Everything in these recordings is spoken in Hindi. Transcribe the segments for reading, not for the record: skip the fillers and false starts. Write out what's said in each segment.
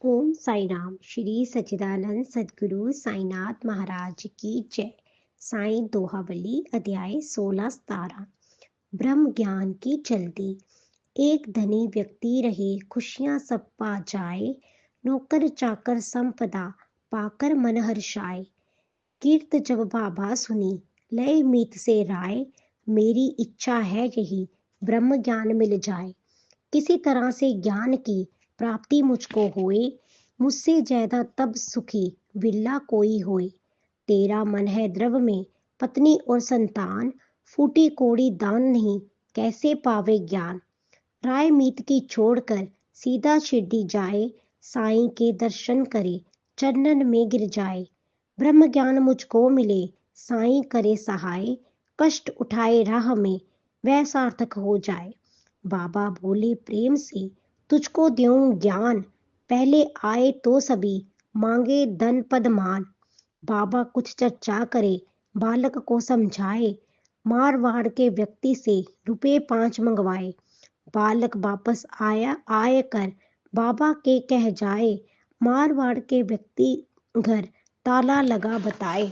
ओम साई राम। श्री सच्चिदानंद सद्गुरु साईनाथ महाराज की जय। साई दोहावली अध्याय 16-17। ब्रह्म ज्ञान की चलती। एक धनी व्यक्ति रहे, खुशियां सब पा जाए। नौकर चाकर संपदा पाकर मन हर्षाए। कीर्त जब बाबा सुनी, लय मीत से राय। मेरी इच्छा है यही, ब्रह्म ज्ञान मिल जाए। किसी तरह से ज्ञान की प्राप्ति मुझको होए। मुझसे ज्यादा तब सुखी विरला कोई होए। तेरा मन है द्रव में, पत्नी और संतान। फूटी कोड़ी दान नहीं, कैसे पावे ज्ञान। राय मीत की छोड़कर सीधा शिरडी जाए। साईं के दर्शन करे, चरणन में गिर जाए। ब्रह्म ज्ञान मुझको मिले, साईं करे सहाय। कष्ट उठाए राह में, वह सार्थक हो जाए। बाबा बोले प्रेम से, तुझको द्यों ज्ञान। पहले आए तो सभी, मांगे धन पद मान। बाबा कुछ चर्चा करे, बालक को समझाए। मारवाड़ के व्यक्ति से रुपए 5 मंगवाए। बालक वापस आए कर बाबा के कह जाए। मारवाड़ के व्यक्ति घर ताला लगा बताए।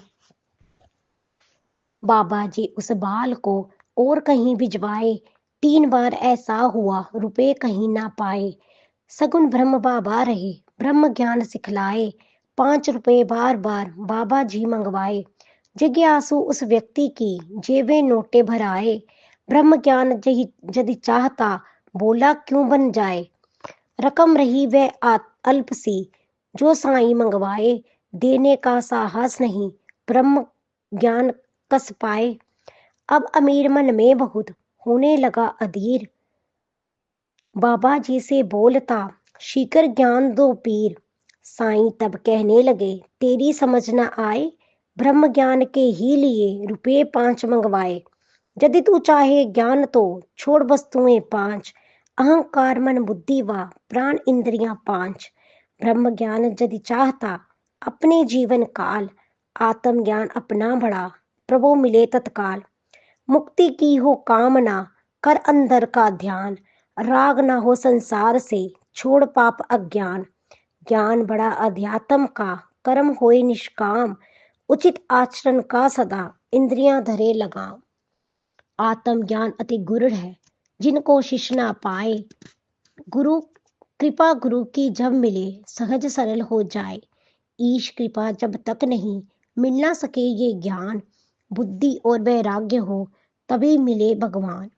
बाबा जी उस बाल को और कहीं भिजवाए। 3 बार ऐसा हुआ, रुपए कहीं ना पाए। सगुन ब्रह्म बाबा रहे, ब्रह्म ज्ञान सिखलाए। 5 रुपए बार बार बाबा जी मंगवाए। जिज्ञासु उस व्यक्ति की जेबें नोटे भराए। ब्रह्म ज्ञान यदि चाहता, बोला क्यों बन जाए। रकम रही वह अल्प सी, जो साईं मंगवाए। देने का साहस नहीं, ब्रह्म ज्ञान कस पाए। अब अमीर मन में बहुत, होने लगा अधीर। बाबा जी से बोलता, शीकर ज्ञान दो पीर। साईं तब कहने लगे, तेरी समझ न आए। ब्रह्म ज्ञान के ही लिए रुपए 5 मंगवाए। यदि तू चाहे ज्ञान तो छोड़ वस्तुएं 5। अहंकार मन बुद्धि व प्राण इंद्रियां 5। ब्रह्म ज्ञान यदि चाहता, अपने जीवन काल। आत्म ज्ञान अपना बड़ा, प्रभु मिले तत्काल। मुक्ति की हो कामना, कर अंदर का ध्यान। राग ना हो संसार से, छोड़ पाप अज्ञान। ज्ञान बड़ा अध्यात्म का, कर्म होए निष्काम। उचित आचरण का सदा, इंद्रियां धरे लगाम। आत्म ज्ञान अति गुरुड़ है, जिनको शिष ना पाए। गुरु कृपा गुरु की जब मिले, सहज सरल हो जाए। ईश कृपा जब तक नहीं, मिल ना सके ये ज्ञान। बुद्धि और वैराग्य हो, तभी मिले भगवान।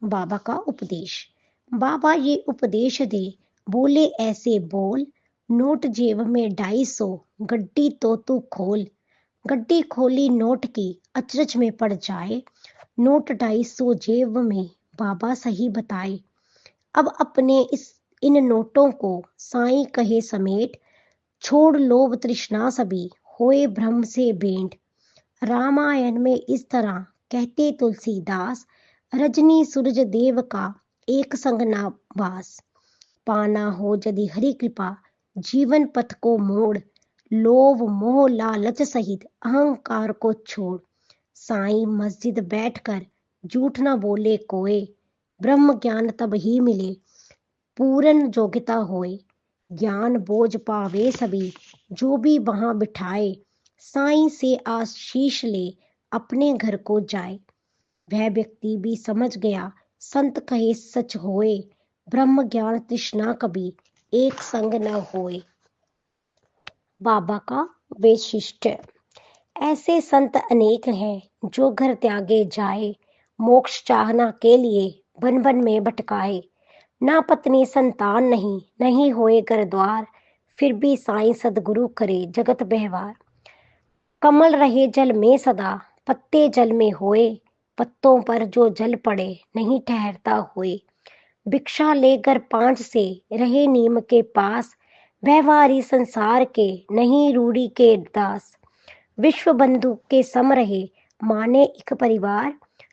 बाबा का उपदेश। बाबा ये उपदेश दे, बोले ऐसे बोल। नोट जेब में 250, गड्डी तो तू खोल। गड्डी खोली नोट की, अचरज में पड़ जाए। नोट 250 जेब में, बाबा सही बताए। अब अपने इन नोटों को साईं कहे समेट। छोड़ लोभ तृष्णा सभी, होए ब्रह्म से भेंट। रामायण में इस तरह कहते तुलसीदास। रजनी सूरज देव का, एक संग ना वास। पाना हो यदि हरि कृपा, जीवन पथ को मोड़। लोभ मोह लालच सहित, अहंकार को छोड़। साईं मस्जिद बैठकर, झूठ न बोले कोई। ब्रह्म ज्ञान तब ही मिले, पूर्ण योग्यता होए। ज्ञान बोझ पावे सभी, जो भी वहां बिठाए। साईं से आशीष ले, अपने घर को जाए। वह व्यक्ति भी समझ गया, संत कहे सच होए। ब्रह्म ज्ञान तृष्णा कभी, एक संग न होए। बाबा का वैशिष्ट्य। ऐसे संत अनेक हैं, जो घर त्यागे जाए। मोक्ष चाहना के लिए बन बन में भटकाए। ना पत्नी संतान नहीं, नहीं होए घर द्वार। फिर भी साईं सदगुरु करे जगत व्यवहार। कमल रहे जल में सदा, पत्ते जल में होए। पत्तों पर जो जल पड़े, नहीं ठहरता हुए। भिक्षा लेकर 5 से, रहे नीम के पास। व्यवहारी संसार के, नहीं रूढ़ी के दास। विश्व बंधु के सम रहे, माने एक परिवार।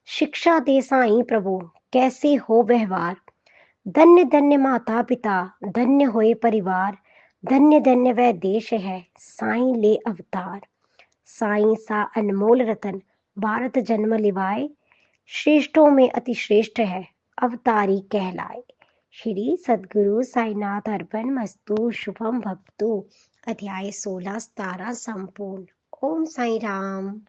शिक्षा दे साईं प्रभु, कैसे हो व्यवहार। धन्य धन्य माता पिता, धन्य होए परिवार। धन्य धन्य वह देश है, साईं ले अवतार। साईं सा अनमोल रतन, भारत जन्म लिवाए। श्रेष्ठों में अति श्रेष्ठ है, अवतारी कहलाए। श्री सद्गुरु साईनाथ अर्पण मस्तु। शुभम भक्तु। अध्याय 16 17 संपूर्ण। ओम साई राम।